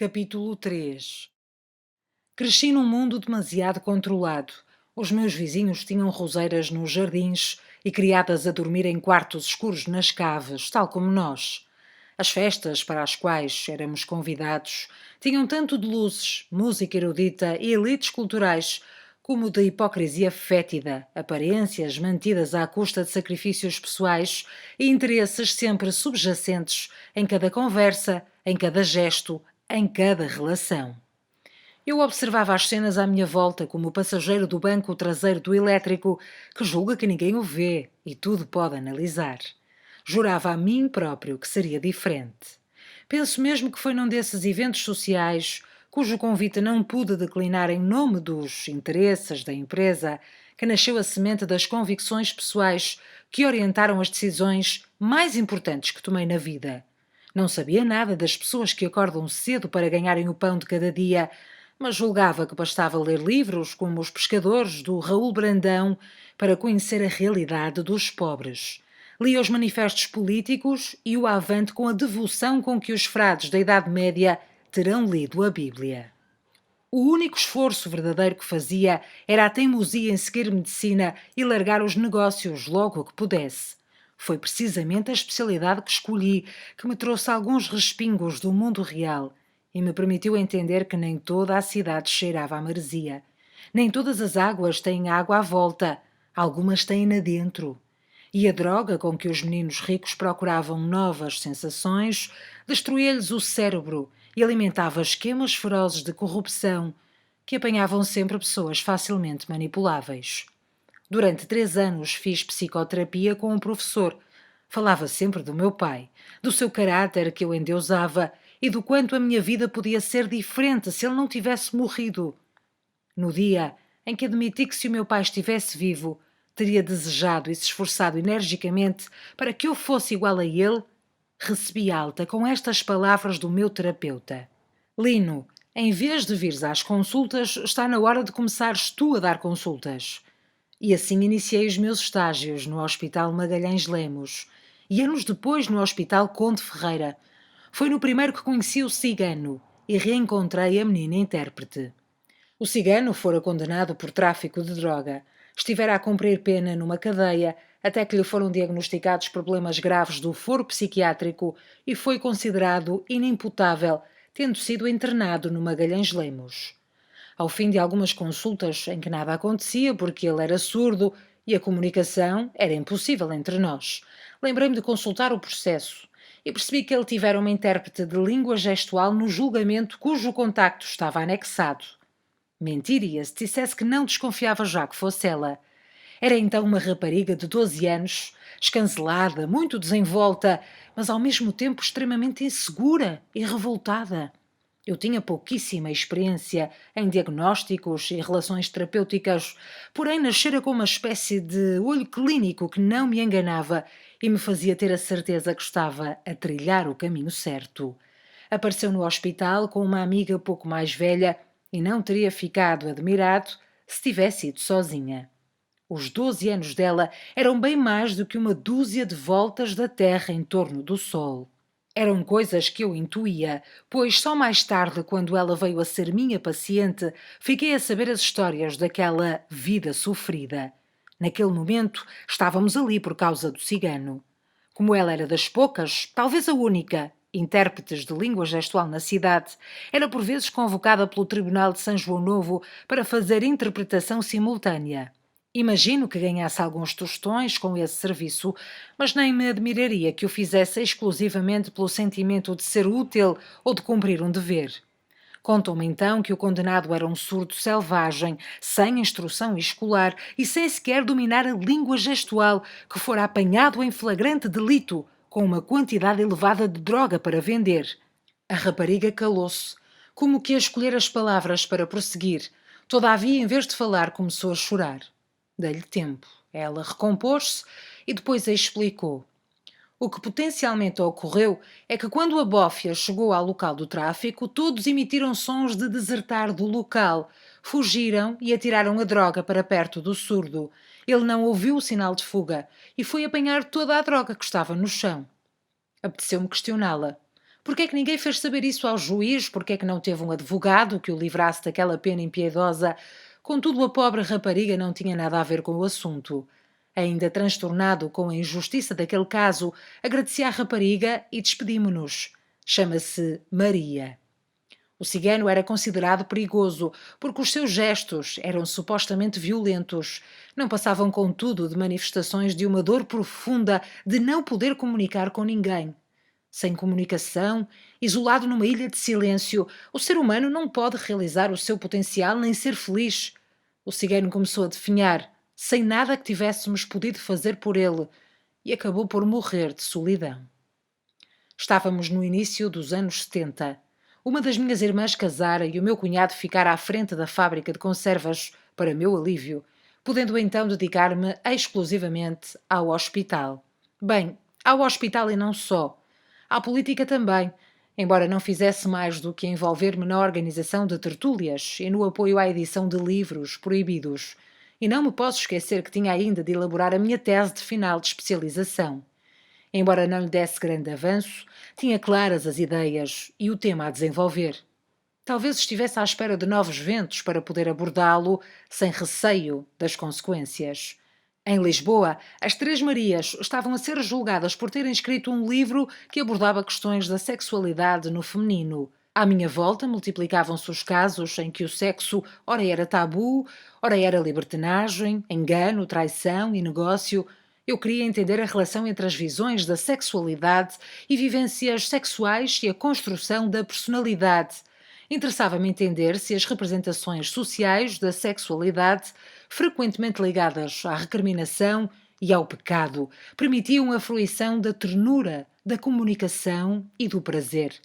Capítulo 3. Cresci num mundo demasiado controlado. Os meus vizinhos tinham roseiras nos jardins e criadas a dormir em quartos escuros nas caves, tal como nós. As festas para as quais éramos convidados tinham tanto de luzes, música erudita e elites culturais, como de hipocrisia fétida, aparências mantidas à custa de sacrifícios pessoais e interesses sempre subjacentes em cada conversa, em cada gesto, em cada relação. Eu observava as cenas à minha volta como o passageiro do banco traseiro do elétrico que julga que ninguém o vê e tudo pode analisar. Jurava a mim próprio que seria diferente. Penso mesmo que foi num desses eventos sociais, cujo convite não pude declinar em nome dos interesses da empresa, que nasceu a semente das convicções pessoais que orientaram as decisões mais importantes que tomei na vida. Não sabia nada das pessoas que acordam cedo para ganharem o pão de cada dia, mas julgava que bastava ler livros como Os Pescadores, do Raul Brandão, para conhecer a realidade dos pobres. Lia os manifestos políticos e o Avante com a devoção com que os frades da Idade Média terão lido a Bíblia. O único esforço verdadeiro que fazia era a teimosia em seguir medicina e largar os negócios logo que pudesse. Foi precisamente a especialidade que escolhi que me trouxe alguns respingos do mundo real e me permitiu entender que nem toda a cidade cheirava a maresia. Nem todas as águas têm água à volta, algumas têm-na dentro. E a droga com que os meninos ricos procuravam novas sensações destruía-lhes o cérebro e alimentava esquemas ferozes de corrupção que apanhavam sempre pessoas facilmente manipuláveis. Durante 3 anos fiz psicoterapia com um professor. Falava sempre do meu pai, do seu caráter que eu endeusava e do quanto a minha vida podia ser diferente se ele não tivesse morrido. No dia em que admiti que se o meu pai estivesse vivo, teria desejado e se esforçado energicamente para que eu fosse igual a ele, recebi alta com estas palavras do meu terapeuta. Lino, em vez de vires às consultas, está na hora de começares tu a dar consultas. E assim iniciei os meus estágios no Hospital Magalhães Lemos e anos depois no Hospital Conde Ferreira. Foi no primeiro que conheci o cigano e reencontrei a menina intérprete. O cigano fora condenado por tráfico de droga. Estivera a cumprir pena numa cadeia até que lhe foram diagnosticados problemas graves do foro psiquiátrico e foi considerado inimputável, tendo sido internado no Magalhães Lemos. Ao fim de algumas consultas em que nada acontecia porque ele era surdo e a comunicação era impossível entre nós, lembrei-me de consultar o processo e percebi que ele tivera uma intérprete de língua gestual no julgamento cujo contacto estava anexado. Mentiria se dissesse que não desconfiava já que fosse ela. Era então uma rapariga de 12 anos, escancelada, muito desenvolta, mas ao mesmo tempo extremamente insegura e revoltada. Eu tinha pouquíssima experiência em diagnósticos e relações terapêuticas, porém nascera com uma espécie de olho clínico que não me enganava e me fazia ter a certeza que estava a trilhar o caminho certo. Apareceu no hospital com uma amiga pouco mais velha e não teria ficado admirado se tivesse ido sozinha. Os 12 anos dela eram bem mais do que uma dúzia de voltas da Terra em torno do Sol. Eram coisas que eu intuía, pois só mais tarde, quando ela veio a ser minha paciente, fiquei a saber as histórias daquela vida sofrida. Naquele momento, estávamos ali por causa do cigano. Como ela era das poucas, talvez a única, intérpretes de língua gestual na cidade, era por vezes convocada pelo Tribunal de São João Novo para fazer interpretação simultânea. Imagino que ganhasse alguns tostões com esse serviço, mas nem me admiraria que o fizesse exclusivamente pelo sentimento de ser útil ou de cumprir um dever. Contam-me então que o condenado era um surdo selvagem, sem instrução escolar e sem sequer dominar a língua gestual, que fora apanhado em flagrante delito, com uma quantidade elevada de droga para vender. A rapariga calou-se, como que a escolher as palavras para prosseguir. Todavia, em vez de falar, começou a chorar. Dei-lhe tempo. Ela recompôs-se e depois a explicou. O que potencialmente ocorreu é que quando a bófia chegou ao local do tráfico, todos emitiram sons de desertar do local, fugiram e atiraram a droga para perto do surdo. Ele não ouviu o sinal de fuga e foi apanhar toda a droga que estava no chão. Apeteceu-me questioná-la. Por que é que ninguém fez saber isso ao juiz? Por que é que não teve um advogado que o livrasse daquela pena impiedosa? Contudo, a pobre rapariga não tinha nada a ver com o assunto. Ainda transtornado com a injustiça daquele caso, agradeci à rapariga e despedimo-nos. Chama-se Maria. O cigano era considerado perigoso, porque os seus gestos eram supostamente violentos. Não passavam, contudo, de manifestações de uma dor profunda de não poder comunicar com ninguém. Sem comunicação, isolado numa ilha de silêncio, o ser humano não pode realizar o seu potencial nem ser feliz. O cigano começou a definhar, sem nada que tivéssemos podido fazer por ele, e acabou por morrer de solidão. Estávamos no início dos anos 70. Uma das minhas irmãs casara e o meu cunhado ficara à frente da fábrica de conservas, para meu alívio, podendo então dedicar-me exclusivamente ao hospital. Bem, ao hospital e não só. À política também, embora não fizesse mais do que envolver-me na organização de tertúlias e no apoio à edição de livros proibidos. E não me posso esquecer que tinha ainda de elaborar a minha tese de final de especialização. Embora não lhe desse grande avanço, tinha claras as ideias e o tema a desenvolver. Talvez estivesse à espera de novos ventos para poder abordá-lo sem receio das consequências. Em Lisboa, as Três Marias estavam a ser julgadas por terem escrito um livro que abordava questões da sexualidade no feminino. À minha volta, multiplicavam-se os casos em que o sexo ora era tabu, ora era libertinagem, engano, traição e negócio. Eu queria entender a relação entre as visões da sexualidade e vivências sexuais e a construção da personalidade. Interessava-me entender se as representações sociais da sexualidade, frequentemente ligadas à recriminação e ao pecado, permitiam a fruição da ternura, da comunicação e do prazer.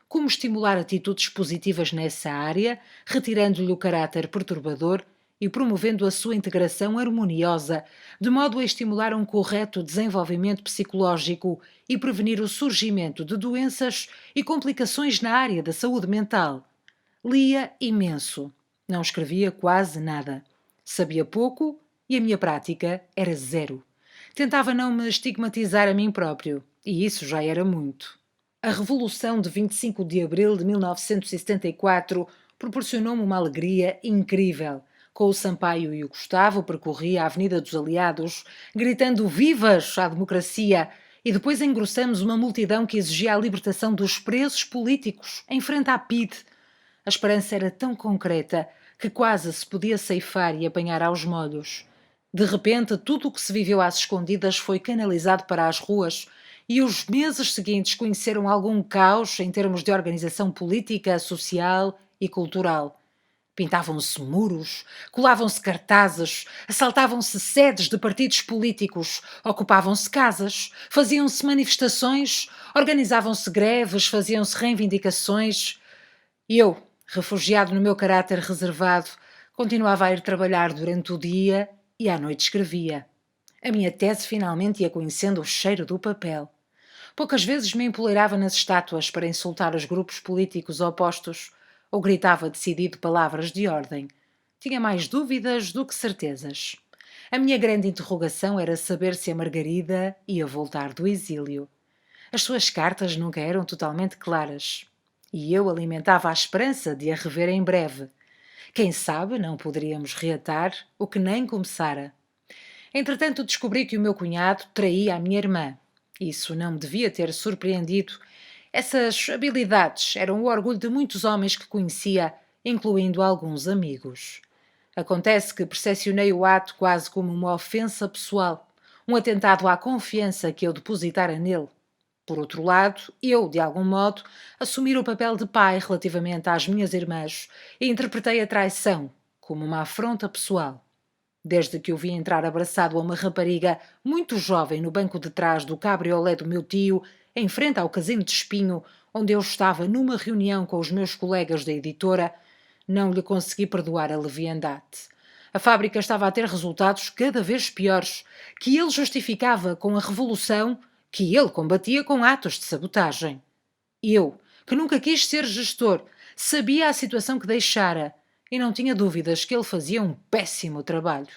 Como estimular atitudes positivas nessa área, retirando-lhe o caráter perturbador e promovendo a sua integração harmoniosa, de modo a estimular um correto desenvolvimento psicológico e prevenir o surgimento de doenças e complicações na área da saúde mental. Lia imenso. Não escrevia quase nada. Sabia pouco e a minha prática era zero. Tentava não me estigmatizar a mim próprio, e isso já era muito. A Revolução de 25 de Abril de 1974 proporcionou-me uma alegria incrível. Com o Sampaio e o Gustavo percorri a Avenida dos Aliados, gritando vivas à democracia, e depois engrossamos uma multidão que exigia a libertação dos presos políticos, em frente à PIDE. A esperança era tão concreta que quase se podia ceifar e apanhar aos molhos. De repente, tudo o que se viveu às escondidas foi canalizado para as ruas e os meses seguintes conheceram algum caos em termos de organização política, social e cultural. Pintavam-se muros, colavam-se cartazes, assaltavam-se sedes de partidos políticos, ocupavam-se casas, faziam-se manifestações, organizavam-se greves, faziam-se reivindicações. E eu, refugiado no meu caráter reservado, continuava a ir trabalhar durante o dia e à noite escrevia. A minha tese finalmente ia conhecendo o cheiro do papel. Poucas vezes me empoleirava nas estátuas para insultar os grupos políticos opostos ou gritava decidido palavras de ordem. Tinha mais dúvidas do que certezas. A minha grande interrogação era saber se a Margarida ia voltar do exílio. As suas cartas nunca eram totalmente claras. E eu alimentava a esperança de a rever em breve. Quem sabe não poderíamos reatar o que nem começara. Entretanto, descobri que o meu cunhado traía a minha irmã. Isso não me devia ter surpreendido. Essas habilidades eram o orgulho de muitos homens que conhecia, incluindo alguns amigos. Acontece que percepcionei o ato quase como uma ofensa pessoal, um atentado à confiança que eu depositara nele. Por outro lado, eu, de algum modo, assumi o papel de pai relativamente às minhas irmãs e interpretei a traição como uma afronta pessoal. Desde que o vi entrar abraçado a uma rapariga muito jovem no banco de trás do cabriolé do meu tio, em frente ao Casino de Espinho, onde eu estava numa reunião com os meus colegas da editora, não lhe consegui perdoar a leviandade. A fábrica estava a ter resultados cada vez piores, que ele justificava com a revolução, que ele combatia com atos de sabotagem. Eu, que nunca quis ser gestor, sabia a situação que deixara e não tinha dúvidas que ele fazia um péssimo trabalho.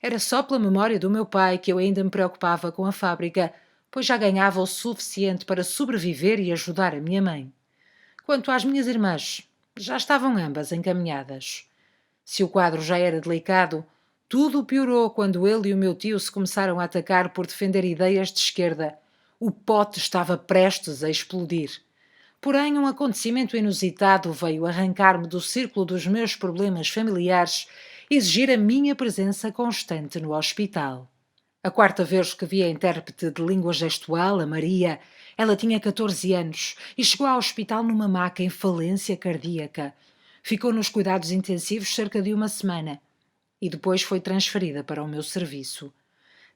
Era só pela memória do meu pai que eu ainda me preocupava com a fábrica, pois já ganhava o suficiente para sobreviver e ajudar a minha mãe. Quanto às minhas irmãs, já estavam ambas encaminhadas. Se o quadro já era delicado, tudo piorou quando ele e o meu tio se começaram a atacar por defender ideias de esquerda. O pote estava prestes a explodir. Porém, um acontecimento inusitado veio arrancar-me do círculo dos meus problemas familiares e exigir a minha presença constante no hospital. A quarta vez que vi a intérprete de língua gestual, a Maria, ela tinha 14 anos e chegou ao hospital numa maca em falência cardíaca. Ficou nos cuidados intensivos cerca de uma semana e depois foi transferida para o meu serviço.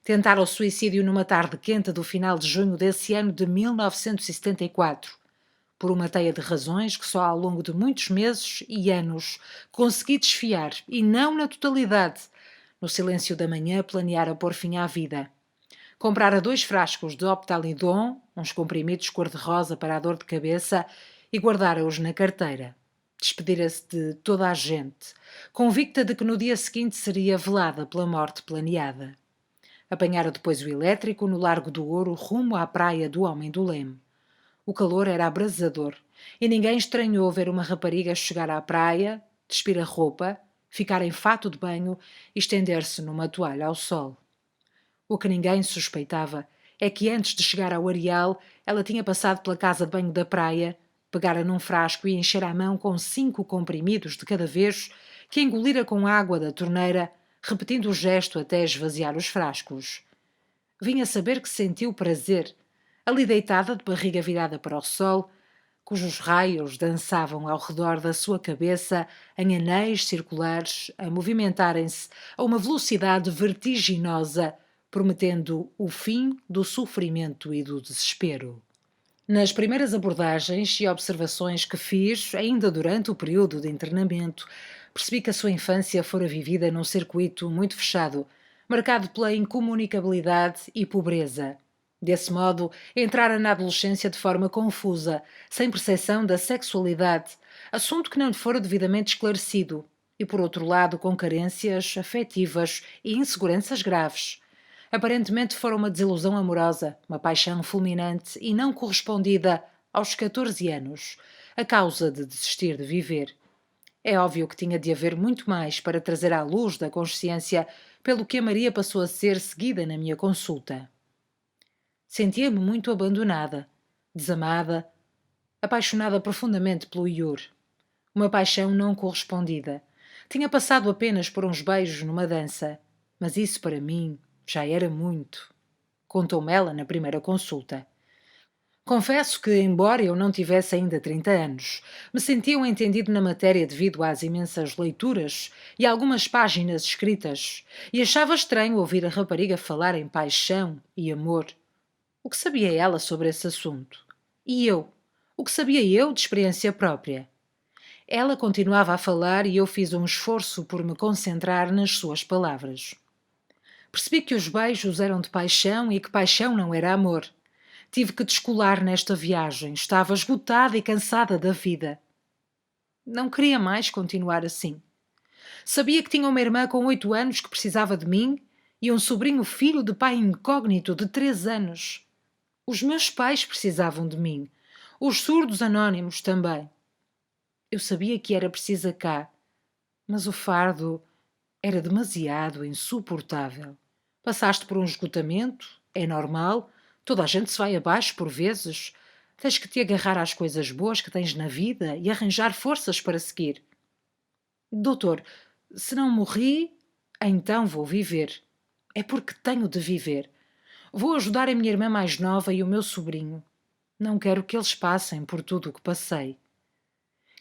Tentara o suicídio numa tarde quente do final de junho desse ano de 1974. Por uma teia de razões que só ao longo de muitos meses e anos consegui desfiar, e não na totalidade. No silêncio da manhã planeara pôr fim à vida. Comprara 2 frascos de Optalidon, uns comprimidos cor-de-rosa para a dor de cabeça, e guardara-os na carteira. Despedira-se de toda a gente, convicta de que no dia seguinte seria velada pela morte planeada. Apanhara depois o elétrico no Largo do Ouro rumo à praia do Homem do Leme. O calor era abrasador e ninguém estranhou ver uma rapariga chegar à praia, despir a roupa, ficar em fato de banho e estender-se numa toalha ao sol. O que ninguém suspeitava é que antes de chegar ao areal ela tinha passado pela casa de banho da praia, pegara num frasco e enchera a mão com 5 comprimidos de cada vez, que engolira com água da torneira, repetindo o gesto até esvaziar os frascos. Vinha saber que sentiu prazer, ali deitada de barriga virada para o sol, cujos raios dançavam ao redor da sua cabeça em anéis circulares a movimentarem-se a uma velocidade vertiginosa, prometendo o fim do sofrimento e do desespero. Nas primeiras abordagens e observações que fiz, ainda durante o período de internamento, percebi que a sua infância fora vivida num circuito muito fechado, marcado pela incomunicabilidade e pobreza. Desse modo, entrara na adolescência de forma confusa, sem percepção da sexualidade, assunto que não lhe fora devidamente esclarecido, e por outro lado com carências afetivas e inseguranças graves. Aparentemente fora uma desilusão amorosa, uma paixão fulminante e não correspondida aos 14 anos, a causa de desistir de viver. É óbvio que tinha de haver muito mais para trazer à luz da consciência pelo que a Maria passou a ser seguida na minha consulta. Sentia-me muito abandonada, desamada, apaixonada profundamente pelo Iur. Uma paixão não correspondida. Tinha passado apenas por uns beijos numa dança, mas isso para mim já era muito. Contou-me ela na primeira consulta. Confesso que, embora eu não tivesse ainda 30 anos, me sentia um entendido na matéria devido às imensas leituras e algumas páginas escritas, e achava estranho ouvir a rapariga falar em paixão e amor. O que sabia ela sobre esse assunto? E eu? O que sabia eu de experiência própria? Ela continuava a falar e eu fiz um esforço por me concentrar nas suas palavras. Percebi que os beijos eram de paixão e que paixão não era amor. Tive que descolar nesta viagem. Estava esgotada e cansada da vida. Não queria mais continuar assim. Sabia que tinha uma irmã com 8 anos que precisava de mim e um sobrinho filho de pai incógnito de 3 anos. Os meus pais precisavam de mim. Os surdos anónimos também. Eu sabia que era precisa cá, mas o fardo era demasiado insuportável. Passaste por um esgotamento, é normal, toda a gente se vai abaixo por vezes. Tens que te agarrar às coisas boas que tens na vida e arranjar forças para seguir. Doutor, se não morri, então vou viver. É porque tenho de viver. Vou ajudar a minha irmã mais nova e o meu sobrinho. Não quero que eles passem por tudo o que passei.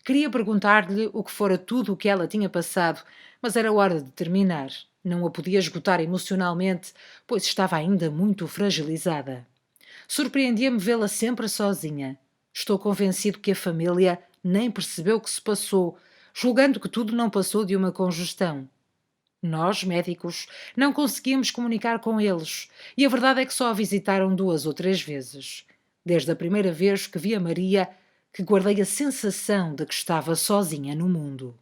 Queria perguntar-lhe o que fora tudo o que ela tinha passado, mas era hora de terminar. Não a podia esgotar emocionalmente, pois estava ainda muito fragilizada. Surpreendia-me vê-la sempre sozinha. Estou convencido que a família nem percebeu o que se passou, julgando que tudo não passou de uma congestão. Nós, médicos, não conseguíamos comunicar com eles, e a verdade é que só a visitaram 2 ou 3 vezes. Desde a primeira vez que vi a Maria, que guardei a sensação de que estava sozinha no mundo.